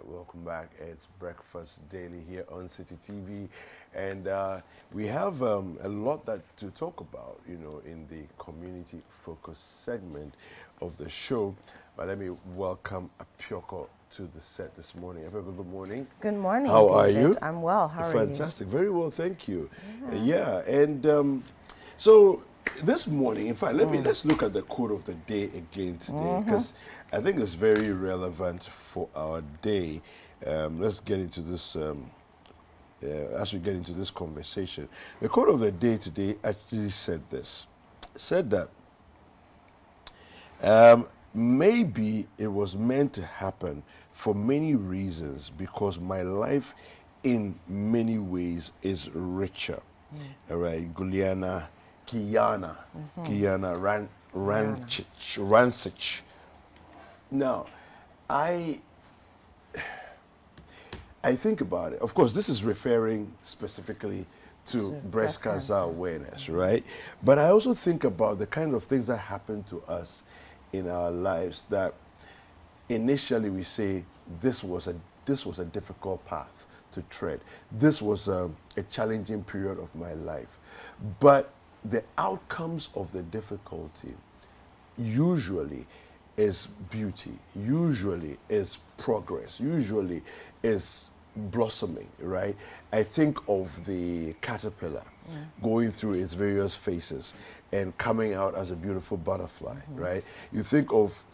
right, welcome back. It's Breakfast Daily here on Citi TV, and we have a lot to talk about, in the community focus segment of the show. But let me welcome Apioko to the set this morning. Apioko, good morning. Good morning, How David. are you? I'm well. How are you? Fantastic. Very well, thank you. Yeah, and so this morning, in fact, let's look at the quote of the day again today, because I think it's very relevant for our day. Let's get into this as we get into this conversation. The quote of the day today actually said that maybe it was meant to happen for many reasons because my life in many ways is richer. All right, Kiana Rancic. Now, I think about it. Of course, this is referring specifically to breast cancer awareness, right? But I also think about the kind of things that happen to us in our lives that initially we say this was a difficult path to tread. This was a challenging period of my life. But the outcomes of the difficulty usually is beauty, usually is progress, usually is blossoming, right? I think of the caterpillar going through its various phases and coming out as a beautiful butterfly, right? You think of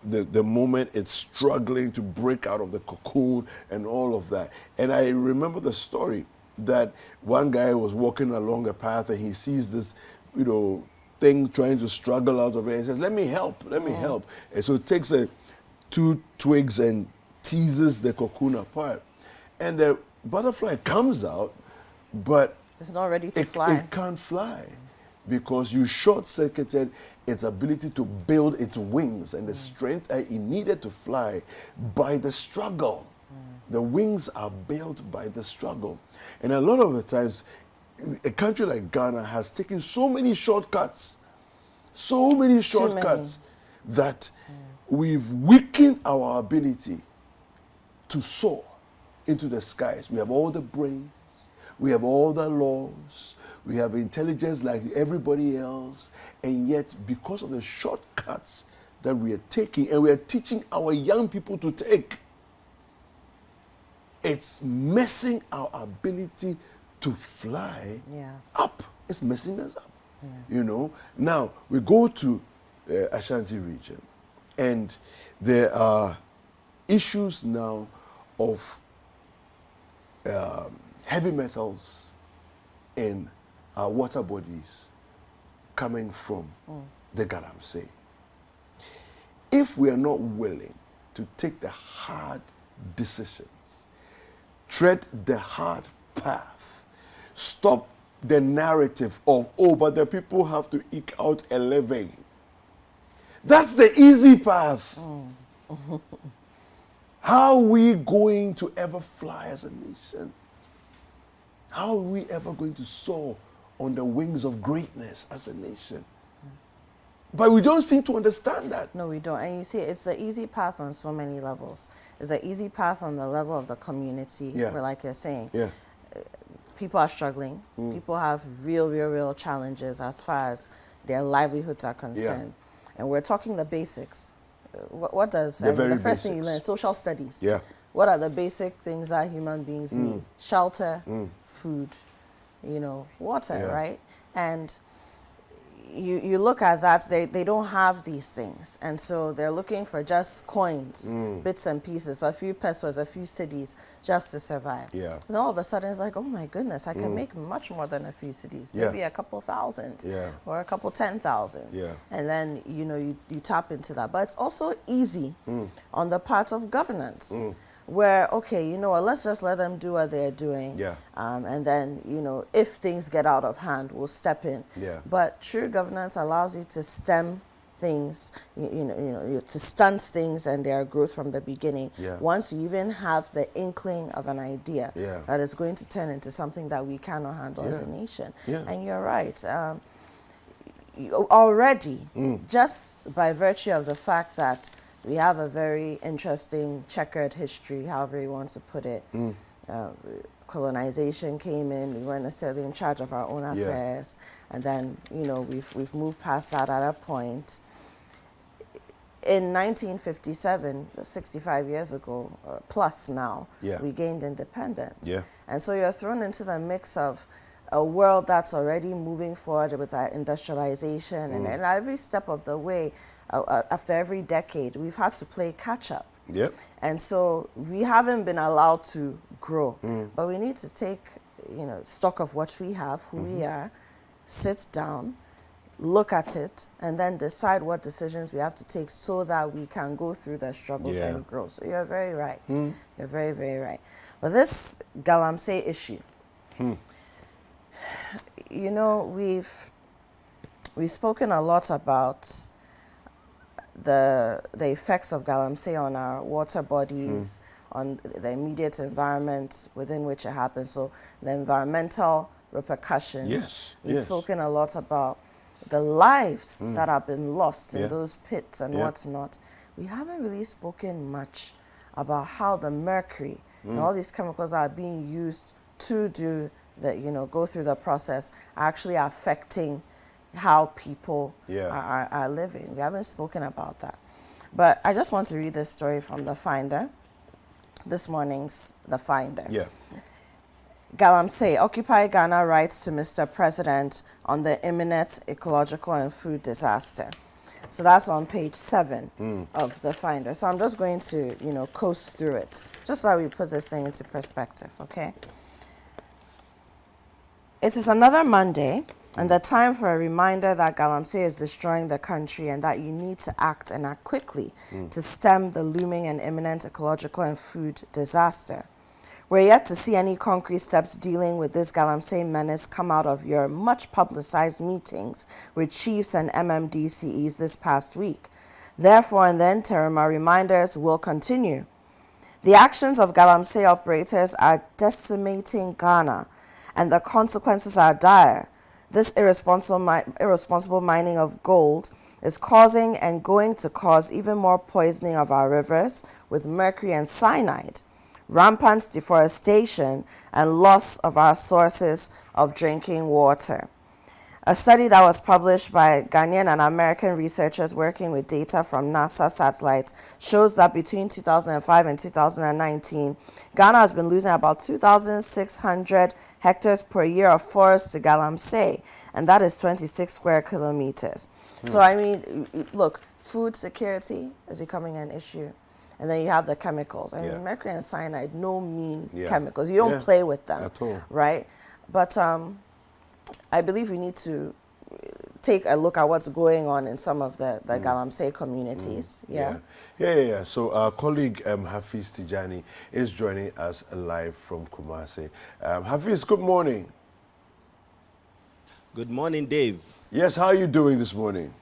the moment it's struggling to break out of the cocoon and all of that. And I remember the story that one guy was walking along a path and he sees this, thing trying to struggle out of it. And he says, let me help. And so it takes two twigs and teases the cocoon apart. And the butterfly comes out, but it's not ready to fly. It can't fly because you short-circuited its ability to build its wings and the strength that it needed to fly by the struggle. The wings are built by the struggle. And a lot of the times, a country like Ghana has taken so many shortcuts that we've weakened our ability to soar into the skies. We have all the brains, we have all the laws, we have intelligence like everybody else, and yet because of the shortcuts that we are taking and we are teaching our young people to take, it's messing our ability to fly up. It's messing us up. Now we go to Ashanti region, and there are issues now of heavy metals in our water bodies coming from the Galamsey. If we are not willing to take the hard decisions, tread the hard path, stop the narrative of, but the people have to eke out a living. That's the easy path. How are we going to ever fly as a nation? How are we ever going to soar on the wings of greatness as a nation? But we don't seem to understand that. No, we don't. And you see, it's the easy path on so many levels. It's the easy path on the level of the community, where, like you're saying, people are struggling. People have real challenges as far as their livelihoods are concerned. And we're talking the basics. What does the first thing you learn? Social studies. What are the basic things that human beings need? Shelter, food, water, right? And you look at that, they don't have these things. And so they're looking for just coins, bits and pieces, a few pesos, a few cedis, just to survive. And all of a sudden it's like, oh my goodness, I can make much more than a few cedis, maybe a couple thousand or a couple 10,000. And then, you tap into that. But it's also easy on the part of governance. Where, okay, let's just let them do what they're doing. And then, if things get out of hand, we'll step in. But true governance allows you to stem things, to stunt things and their growth from the beginning. Once you even have the inkling of an idea that is going to turn into something that we cannot handle as a nation. And you're right. Already, just by virtue of the fact that we have a very interesting checkered history, however you want to put it. Colonization came in, we weren't necessarily in charge of our own affairs, and then, you know, we've moved past that at a point. In 1957, 65 years ago, plus now, we gained independence. And so you're thrown into the mix of a world that's already moving forward with our industrialization, and every step of the way, after every decade, we've had to play catch up. And so we haven't been allowed to grow, but we need to take, you know, stock of what we have, who we are, sit down, look at it, and then decide what decisions we have to take so that we can go through the struggles and grow. So you're very right. You're very, very right. But this Galamsey issue, you know, we've spoken a lot about the effects of Galamsey on our water bodies, on the immediate environment within which it happens. So the environmental repercussions. We've spoken a lot about the lives that have been lost in those pits and whatnot. We haven't really spoken much about how the mercury and all these chemicals that are being used to do the, you know, go through the process are actually affecting how people are living. We haven't spoken about that. But I just want to read this story from The Finder, this morning's The Finder. Galamsey, Occupy Ghana writes to Mr. President on the imminent ecological and food disaster. So that's on page 7 of The Finder. So I'm just going to, you know, coast through it, just so we put this thing into perspective, okay? It is another Monday, and the time for a reminder that Galamsey is destroying the country and that you need to act, and act quickly, to stem the looming and imminent ecological and food disaster. We're yet to see any concrete steps dealing with this Galamsey menace come out of your much-publicized meetings with chiefs and MMDCEs this past week. Therefore, in the interim, our reminders will continue. The actions of Galamsey operators are decimating Ghana, and the consequences are dire. This irresponsible mining of gold is causing and going to cause even more poisoning of our rivers with mercury and cyanide, rampant deforestation, and loss of our sources of drinking water. A study that was published by Ghanaian and American researchers working with data from NASA satellites shows that between 2005 and 2019, Ghana has been losing about 2,600 hectares per year of forest to Galamsey, and that is 26 square kilometers. So, I mean, look, food security is becoming an issue. And then you have the chemicals. I mean, mercury and cyanide, no mean chemicals. You don't play with them, at all, right? But I believe we need to take a look at what's going on in some of the Galamsey communities. So our colleague Hafiz Tijani is joining us live from Kumasi. Hafiz, good morning. Good morning, Dave. Yes, how are you doing this morning?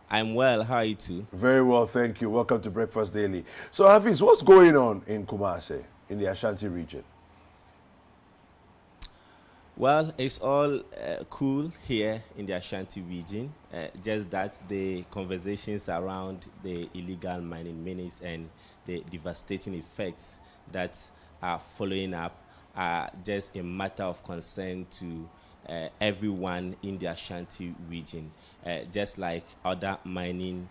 I'm well. How are you too? Very well, thank you. Welcome to Breakfast Daily. So, Hafiz, what's going on in Kumasi, in the Ashanti region? Well, it's all cool here in the Ashanti region. Just that the conversations around the illegal mining menace and the devastating effects that are following up are just a matter of concern to everyone in the Ashanti region, just like other mining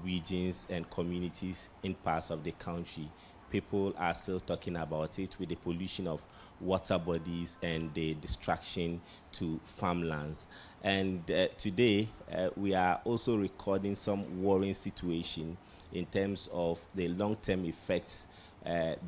regions and communities in parts of the country. People are still talking about it with the pollution of water bodies and the destruction to farmlands. And today, we are also recording some worrying situation in terms of the long-term effects.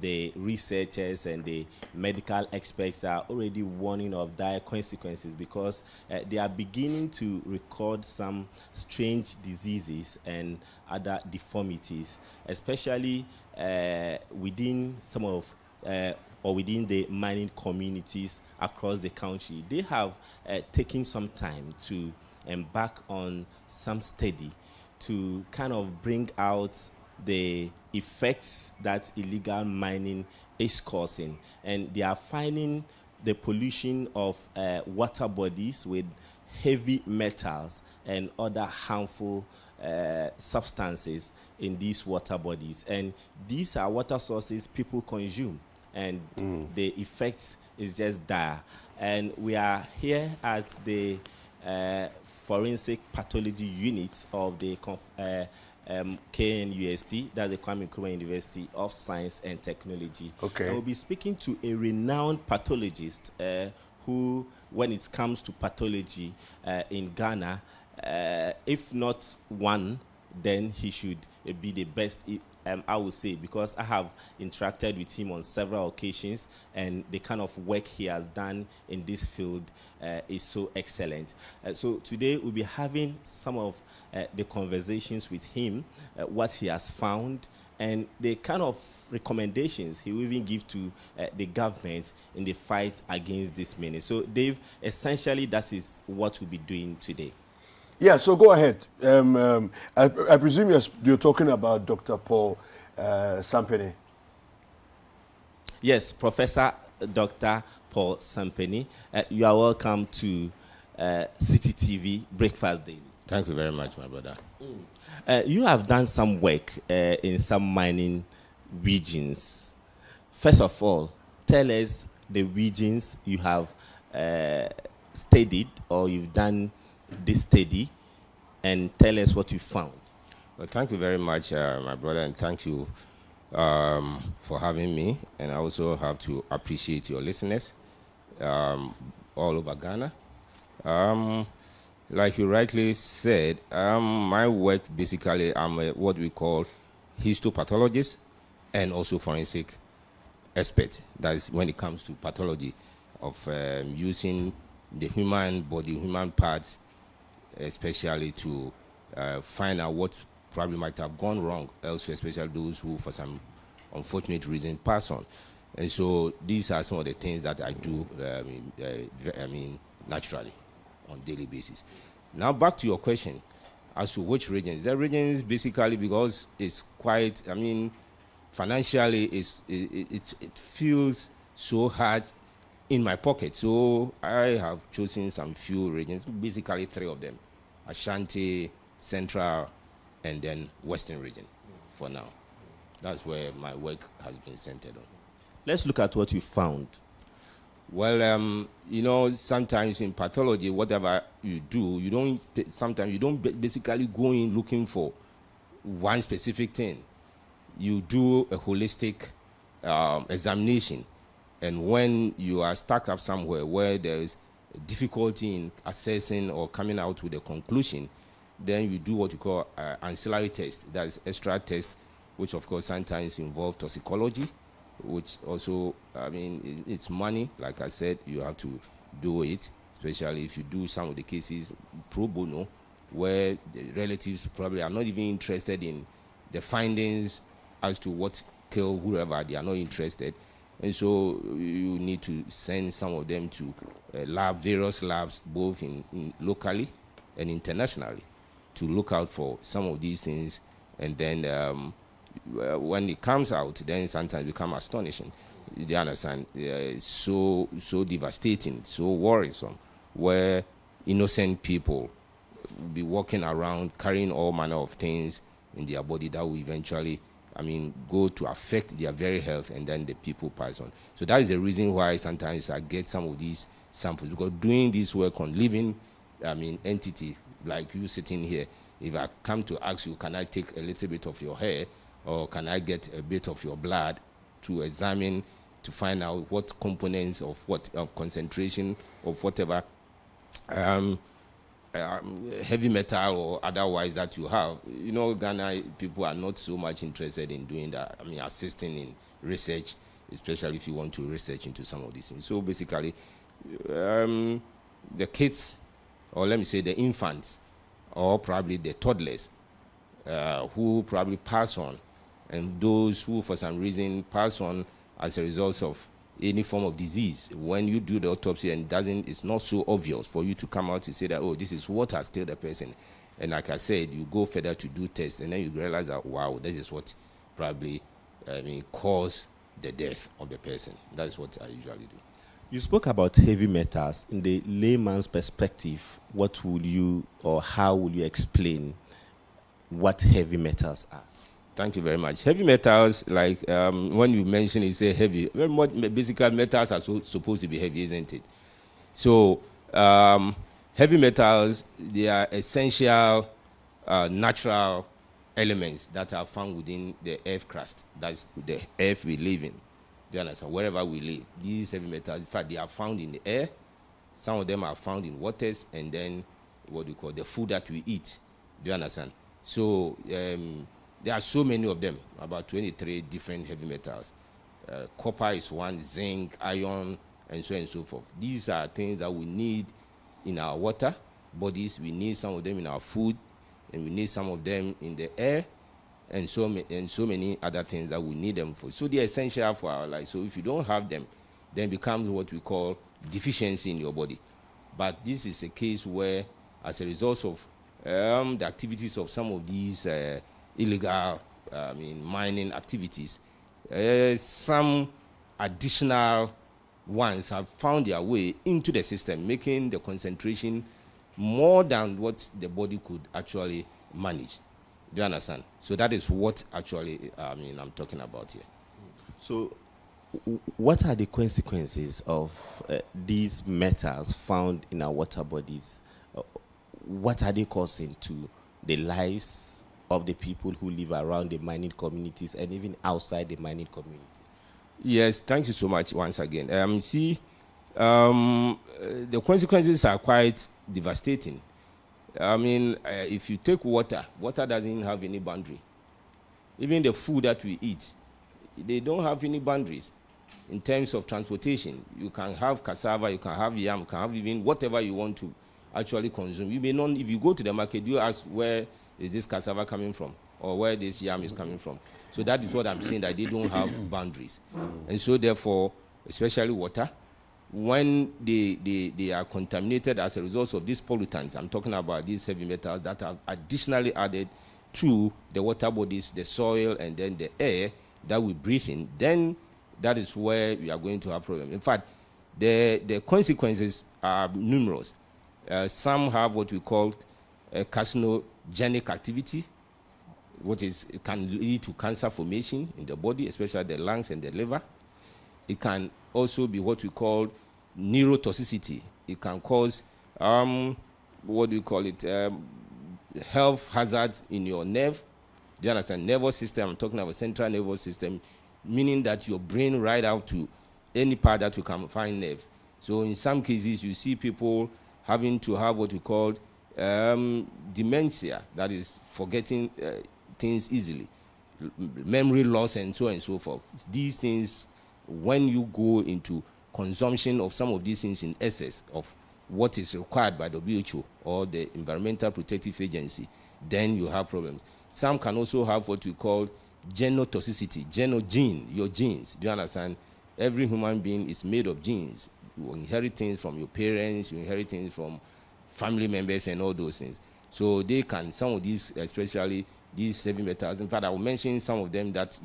The researchers and the medical experts are already warning of dire consequences because they are beginning to record some strange diseases and other deformities, especially within some of or within the mining communities across the country. They have taken some time to embark on some study to kind of bring out the effects that illegal mining is causing. And they are finding the pollution of water bodies with heavy metals and other harmful substances in these water bodies. And these are water sources people consume, and the effects is just dire. And we are here at the forensic pathology unit of the KNUST, that's the Kwame Nkrumah University of Science and Technology. Okay. And we'll be speaking to a renowned pathologist who, when it comes to pathology in Ghana, if not one, then he should be the best, I would say, because I have interacted with him on several occasions, and the kind of work he has done in this field is so excellent. So today we'll be having some of the conversations with him, what he has found, and the kind of recommendations he will even give to the government in the fight against this menace. So Dave, essentially that is what we'll be doing today. Yeah, so go ahead. I presume you're talking about Dr. Paul Sampeni. Yes, Professor Dr. Paul Sampeni. You are welcome to Citi TV Breakfast Daily. Thank you very much, my brother. You have done some work in some mining regions. First of all, tell us the regions you have studied, or you've done this study, and tell us what you found. Well, thank you very much, my brother, and thank you for having me. And I also have to appreciate your listeners all over Ghana. Like you rightly said, my work basically, I'm what we call histopathologist and also forensic expert. That is when it comes to pathology of using the human body, human parts, especially to find out what probably might have gone wrong elsewhere, especially those who, for some unfortunate reason, pass on. And so these are some of the things that I do, naturally, on a daily basis. Now back to your question as to which regions. The regions basically because it's quite, financially it feels so hard in my pocket. So I have chosen some few regions, basically 3 of them: Ashanti, Central, and then Western region for now. That's where my work has been centered on. Let's look at what you found. Well, sometimes in pathology, whatever you do, you don't basically go in looking for one specific thing. You do a holistic examination. And when you are stuck up somewhere where there is difficulty in assessing or coming out with a conclusion, then you do what you call ancillary test. That is extra test, which of course sometimes involve toxicology, which also, it's money. Like I said, you have to do it, especially if you do some of the cases pro bono, where the relatives probably are not even interested in the findings as to what killed whoever. They are not interested. And so you need to send some of them to various labs, both in locally and internationally, to look out for some of these things. And then when it comes out, then sometimes it becomes astonishing. You understand? So devastating, so worrisome, where innocent people will be walking around carrying all manner of things in their body that will eventually go to affect their very health, and then the people pass on. So that is the reason why sometimes I get some of these samples, because doing this work on living, entity, like you sitting here, if I come to ask you, can I take a little bit of your hair, or can I get a bit of your blood to examine, to find out what components of what, of concentration of whatever, heavy metal or otherwise that you have. Ghana people are not so much interested in doing that. Assisting in research, especially if you want to research into some of these things. So basically, the kids, or let me say the infants, or probably the toddlers, who probably pass on, and those who for some reason pass on as a result of any form of disease. When you do the autopsy and it's not so obvious for you to come out to say that, oh, this is what has killed the person. And like I said, you go further to do tests, and then you realize that, wow, this is what probably caused the death of the person. That's what I usually do. You spoke about heavy metals. In the layman's perspective, what would you or how would you explain what heavy metals are? Thank you very much. Heavy metals, like when you mention it, say heavy, very much basically metals are supposed to be heavy, isn't it? So heavy metals, they are essential natural elements that are found within the earth crust. That's the earth we live in. Do you understand? Wherever we live, these heavy metals, in fact, they are found in the air. Some of them are found in waters, and then what we call the food that we eat. Do you understand? So there are so many of them, about 23 different heavy metals. Copper is one, zinc, iron, and so on and so forth. These are things that we need in our water bodies. We need some of them in our food, and we need some of them in the air, and so many other things that we need them for. So they're essential for our life. So if you don't have them, then it becomes what we call deficiency in your body. But this is a case where, as a result of the activities of some of these illegal mining activities, some additional ones have found their way into the system, making the concentration more than what the body could actually manage. Do you understand? So that is what actually I'm talking about here. So what are the consequences of these metals found in our water bodies? What are they causing to the lives of the people who live around the mining communities and even outside the mining community? Yes, thank you so much once again. The consequences are quite devastating. If you take water doesn't have any boundary. Even the food that we eat, they don't have any boundaries in terms of transportation. You can have cassava, you can have yam, you can have even whatever you want to actually consume. You may not, if you go to the market, you ask, where is this cassava coming from, or where this yam is coming from. So that is what I'm saying, that they don't have boundaries. And so therefore, especially water, when they are contaminated as a result of these pollutants, I'm talking about these heavy metals that are additionally added to the water bodies, the soil, and then the air that we breathe in, then that is where we are going to have problems. In fact, the consequences are numerous. Some have what we call carcinogenic activity, it can lead to cancer formation in the body, especially the lungs and the liver. It can also be what we call neurotoxicity. It can cause health hazards in your nerve. Do you understand? Nervous system, I'm talking about central nervous system, meaning that your brain right out to any part that you can find nerve. So in some cases, you see people having to have what we call dementia, that is forgetting things easily, memory loss, and so on and so forth. These things, when you go into consumption of some of these things in excess of what is required by the WHO or the Environmental Protective Agency, then you have problems. Some can also have what we call genotoxicity, your genes. Do you understand? Every human being is made of genes. You inherit things from your parents, you inherit things from family members and all those things. So they can, some of these, especially these heavy metals, in fact, I will mention some of them that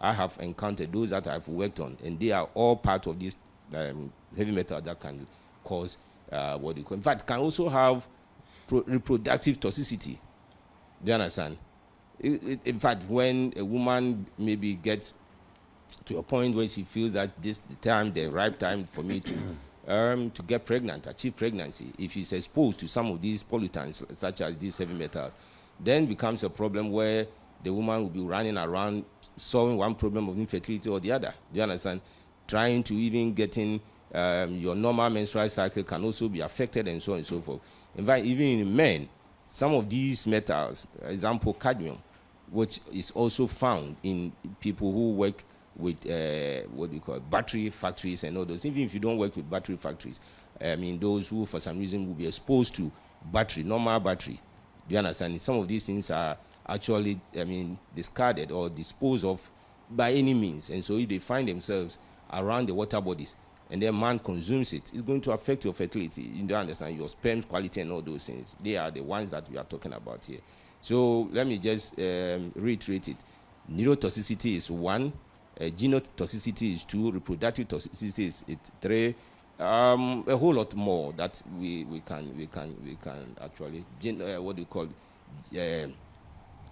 I have encountered, those that I've worked on, and they are all part of this heavy metal that can cause what you call, in fact, can also have reproductive toxicity. Do you understand? In fact, when a woman maybe gets to a point where she feels that this the right time for me to get pregnant, achieve pregnancy, if she's exposed to some of these pollutants, such as these heavy metals, then becomes a problem where the woman will be running around solving one problem of infertility or the other. Do you understand? Trying to even getting your normal menstrual cycle can also be affected, and so on and so forth. In fact, even in men, some of these metals, example cadmium, which is also found in people who work with what we call battery factories and all those. Even if you don't work with battery factories, those who for some reason will be exposed to normal battery. Do you understand? Some of these things are actually, discarded or disposed of by any means. And so if they find themselves around the water bodies and then man consumes it, it's going to affect your fertility. You don't understand, your sperm quality and all those things. They are the ones that we are talking about here. So let me just reiterate it. Neurotoxicity is one. Genotoxicity is 2, reproductive toxicity is 3, a whole lot more that we can actually what do you call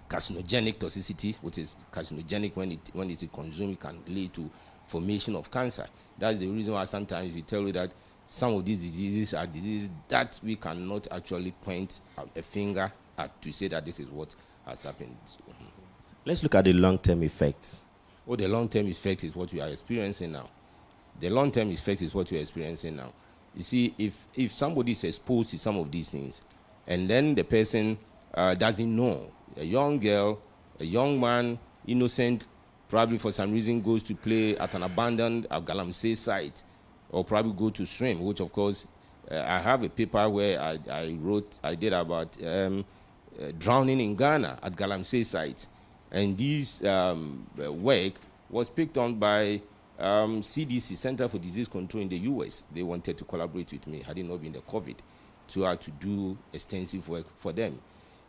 carcinogenic toxicity, which is carcinogenic when it's consumed, it can lead to formation of cancer. That's the reason why sometimes we tell you that some of these diseases are diseases that we cannot actually point a finger at to say that this is what has happened. Let's look at the long-term effects. Oh, the long-term effect is what we are experiencing now. The long-term effect is what we are experiencing now. You see, if somebody is exposed to some of these things, and then the person doesn't know, a young girl, a young man, innocent, probably for some reason goes to play at an abandoned Galamsey site, or probably go to swim, which of course, I have a paper where I did about drowning in Ghana at Galamsey site. And this work was picked on by CDC, Center for Disease Control in the US. They wanted to collaborate with me, had it not been the COVID, to do extensive work for them.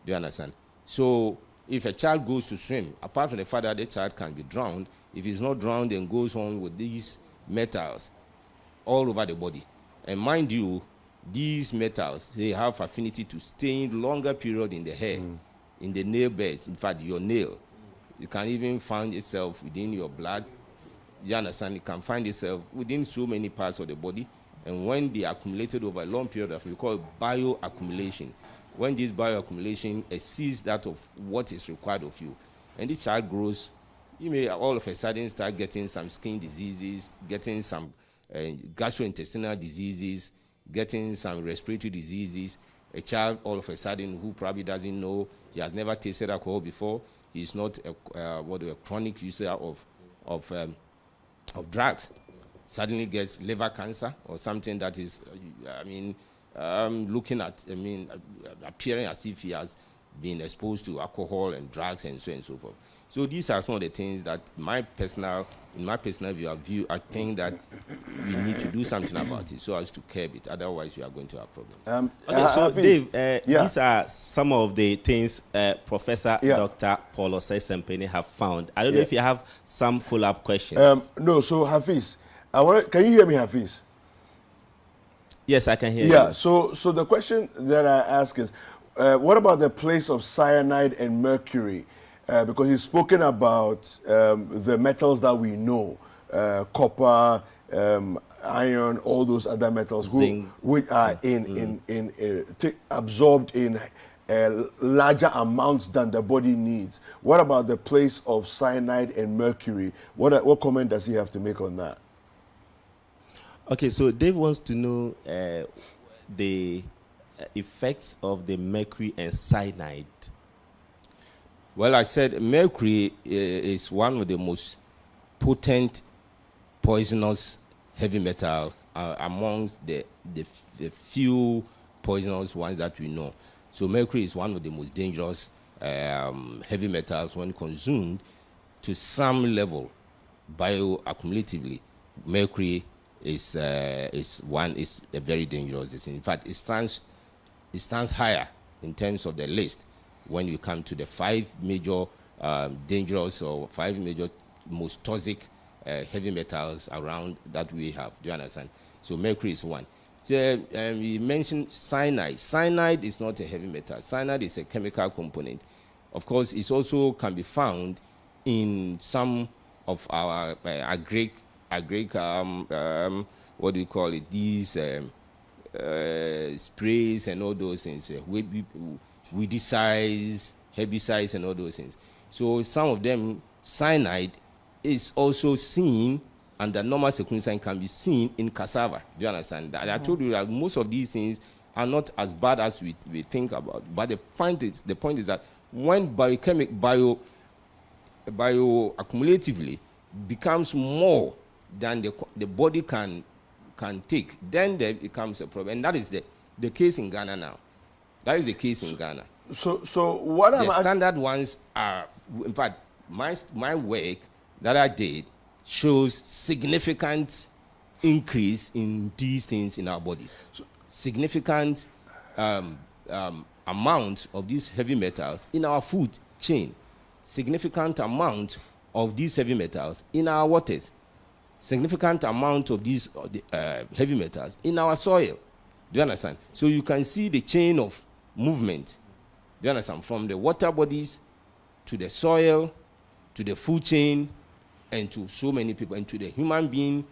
Do you understand? So if a child goes to swim, apart from the fact that the child can be drowned, if he's not drowned and goes on with these metals all over the body. And mind you, these metals, they have affinity to stay longer period in the hair, in the nail beds, in fact, your nail. It can even find itself within your blood. You understand? It can find itself within so many parts of the body. And when they are accumulated over a long period of time, we call it bioaccumulation. When this bioaccumulation exceeds that of what is required of you, and the child grows, you may all of a sudden start getting some skin diseases, getting some gastrointestinal diseases, getting some respiratory diseases. A child all of a sudden who probably doesn't know, he has never tasted alcohol before, he's not a chronic user of drugs, suddenly gets liver cancer or something that is, looking at, appearing as if he has been exposed to alcohol and drugs and so on and so forth. So these are some of the things that in my personal view, I think that we need to do something about it so as to curb it. Otherwise, we are going to have problems. Okay, so Dave, these are some of the things Professor Dr. Paul Osei-Sempene have found. I don't know if you have some follow-up questions. No, so Hafiz, can you hear me, Hafiz? Yes, I can hear you. Yeah, so the question that I ask is, what about the place of cyanide and mercury? Because he's spoken about the metals that we know, copper, iron, all those other metals which are absorbed in larger amounts than the body needs. What about the place of cyanide and mercury? What comment does he have to make on that? Okay, so Dave wants to know the effects of the mercury and cyanide. Well, I said mercury is one of the most potent poisonous heavy metal amongst the few poisonous ones that we know. So mercury is one of the most dangerous heavy metals when consumed to some level bioaccumulatively. Mercury is a very dangerous disease. In fact, it stands higher in terms of the list when you come to the 5 major dangerous or 5 major most toxic heavy metals around that we have. Do you understand? So mercury is one. So we mentioned cyanide. Cyanide is not a heavy metal. Cyanide is a chemical component. Of course, it also can be found in some of our agric what do you call it? These sprays and all those things. Weedicides, herbicides, and all those things. So some of them, cyanide is also seen under normal circumstances, can be seen in cassava. Do you understand that? I told you that most of these things are not as bad as we think about. But the point is that when bioaccumulatively becomes more than the body can take, then there becomes a problem. And that is the case in Ghana now. That is the case in Ghana. So what the standard ones are, in fact, my work that I did shows significant increase in these things in our bodies. Significant amount of these heavy metals in our food chain. Significant amount of these heavy metals in our waters, significant amount of these heavy metals in our soil. Do you understand? So you can see the chain of movement. Do you understand? From the water bodies to the soil, to the food chain, and to so many people, and to the human being,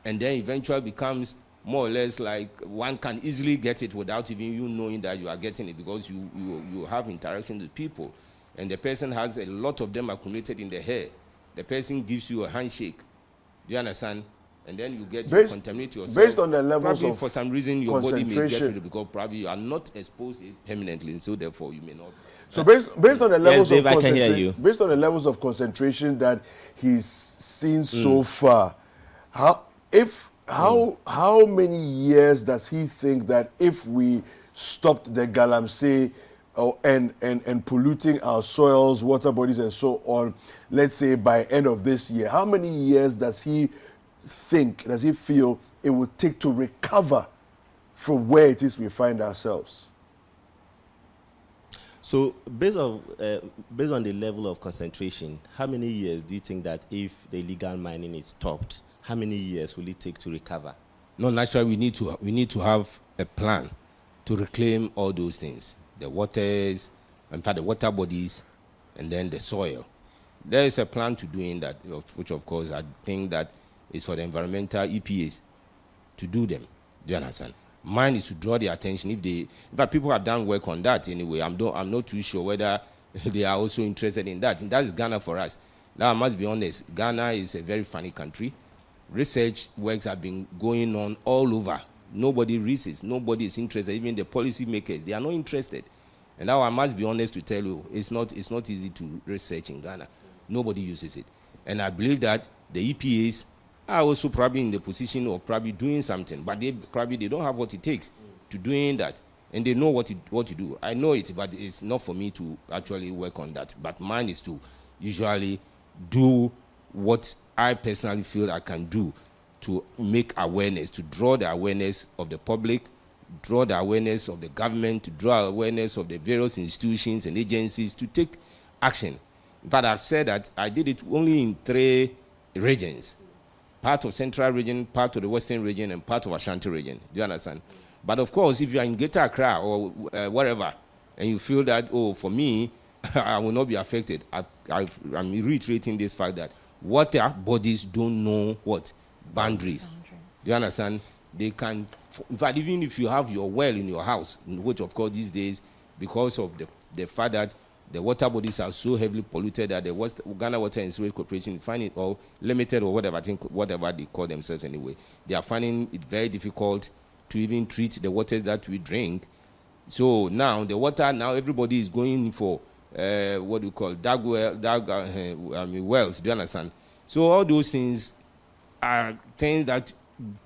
and then eventually becomes more or less like one can easily get it without even you knowing that you are getting it, because you have interaction with people, and the person has a lot of them accumulated in the hair. The person gives you a handshake. Do you understand? And then you get to contaminate yourself. Based on the levels probably of for some reason your body may get rid of it, because probably you are not exposed permanently, and so therefore you may not. So based on the levels yes, Dave, of I can hear you. Based on the levels of concentration that he's seen so far, how many years does he think that if we stopped the Galamsey and polluting our soils, water bodies, and so on, let's say by end of this year, how many years does he feel it would take to recover from where it is we find ourselves? So based on the level of concentration, how many years do you think that if the illegal mining is stopped, how many years will it take to recover? No, naturally we need to have a plan to reclaim all those things, the waters, in fact the water bodies, and then the soil. There is a plan to doing that, which of course I think that is for the environmental EPAs to do them. Do you understand? Mine is to draw their attention. In fact, people have done work on that anyway. I'm not too sure whether they are also interested in that. And that is Ghana for us. Now, I must be honest, Ghana is a very funny country. Research works have been going on all over. Nobody reads, nobody is interested. Even the policy makers, they are not interested. And now I must be honest to tell you, it's not easy to research in Ghana. Nobody uses it. And I believe that the EPAs are also probably in the position of probably doing something, but they don't have what it takes to doing that, and they know what to do. I know it, but it's not for me to actually work on that. But mine is to usually do what I personally feel I can do to make awareness, to draw the awareness of the public, draw the awareness of the government, to draw awareness of the various institutions and agencies to take action. In fact, I've said that I did it only in 3 regions. Part of Central region, part of the Western region, and part of Ashanti region. Do you understand? But of course, if you are in Greater Accra or wherever, and you feel that, oh, for me, I will not be affected, I'm reiterating this fact that water bodies don't know what? Boundaries. Do you understand? They can, in fact, even if you have your well in your house, which of course these days, because of the fact that the water bodies are so heavily polluted that the Ghana Water and Sewage Corporation find it, or limited or whatever, I think whatever they call themselves anyway, they are finding it very difficult to even treat the water that we drink. So now the water, now everybody is going for what do you call wells. Do you understand? So all those things are things that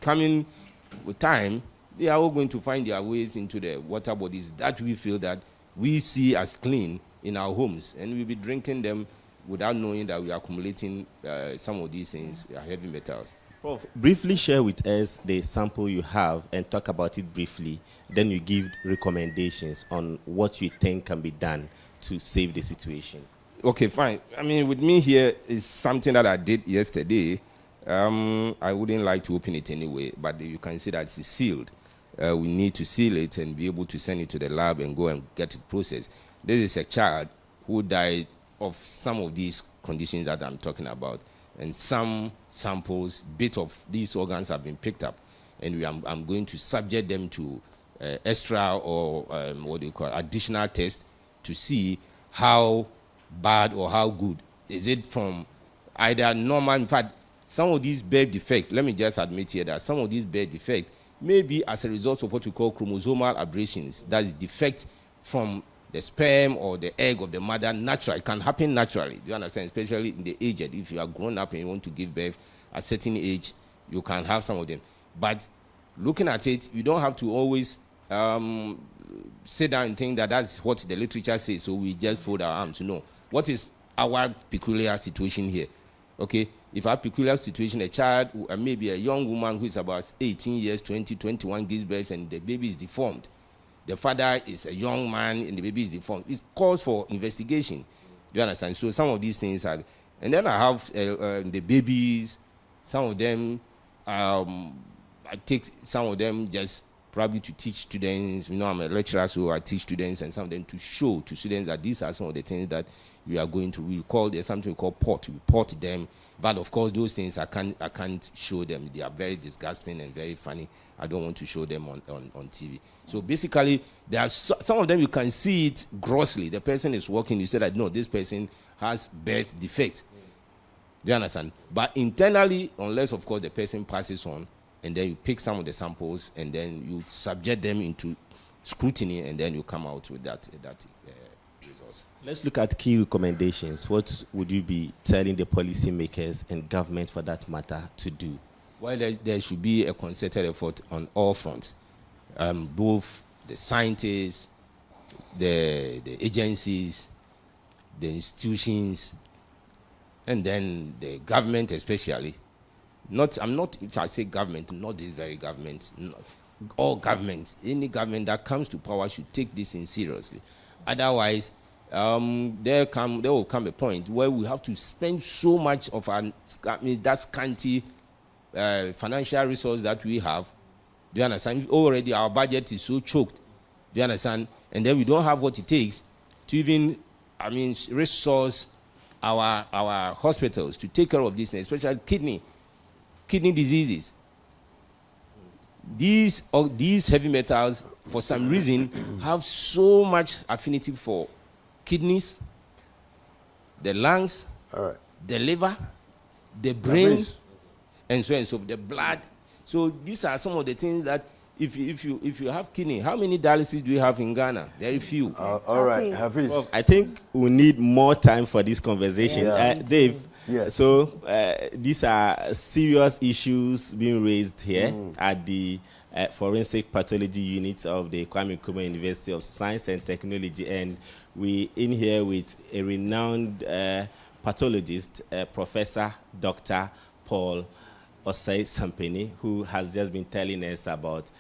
coming with time, they are all going to find their ways into the water bodies that we feel that we see as clean in our homes, and we'll be drinking them without knowing that we are accumulating some of these things, heavy metals. Prof, briefly share with us the sample you have and talk about it briefly. Then you give recommendations on what you think can be done to save the situation. Okay, fine. I mean, with me here is something that I did yesterday. I wouldn't like to open it anyway, but you can see that it's sealed. We need to seal it and be able to send it to the lab and go and get it processed. This is a child who died of some of these conditions that I'm talking about, and some samples, bit of these organs have been picked up, and I'm going to subject them to extra or additional tests to see how bad or how good is it from either normal. In fact, some of these birth defects, let me just admit here that some of these birth defects may be as a result of what we call chromosomal aberrations, that is defect from the sperm or the egg of the mother naturally. It can happen naturally. Do you understand? Especially in the aged. If you are grown up and you want to give birth at a certain age, you can have some of them. But looking at it, you don't have to always sit down and think that that's what the literature says, so we just fold our arms. No. What is our peculiar situation here? Okay? If our peculiar situation, a child, maybe a young woman who is about 18 years, 20, 21, gives birth and the baby is deformed. The father is a young man and the baby is deformed. It calls for investigation. Do you understand? So some of these things are, And then I have the babies. Some of them, I take some of them just probably to teach students. You know, I'm a lecturer, so I teach students, and some of them to show to students that these are some of the things that we are going to. There's something we call port. We port them, but of course those things I can't show them. They are very disgusting and very funny. I don't want to show them on TV. So basically, there are some of them you can see it grossly. The person is walking. You say that no, this person has birth defect. Do you understand? But internally, unless of course the person passes on, and then you pick some of the samples, and then you subject them into scrutiny, and then you come out with that results. Let's look at key recommendations. What would you be telling the policymakers and government, for that matter, to do? Well, there should be a concerted effort on all fronts, both the scientists, the agencies, the institutions, and then the government especially. If I say government, not this very government, all governments, any government that comes to power should take this in seriously. Otherwise, there will come a point where we have to spend so much of that scanty financial resource that we have. Do you understand? Already our budget is so choked. Do you understand? And then we don't have what it takes to even, resource our hospitals to take care of this, especially kidney diseases. These heavy metals, for some reason, have so much affinity for kidneys, the lungs, the liver, the brain, and so on and so forth, the blood. So these are some of the things that if you have kidney, how many dialysis do you have in Ghana? Very few. All right, Hafiz. Well, I think we need more time for this conversation. Dave, so these are serious issues being raised here at the Forensic Pathology Unit of the Kwame Nkrumah University of Science and Technology. And we in here with a renowned pathologist, Professor Dr. Paul Osei Sampeni, who has just been telling us about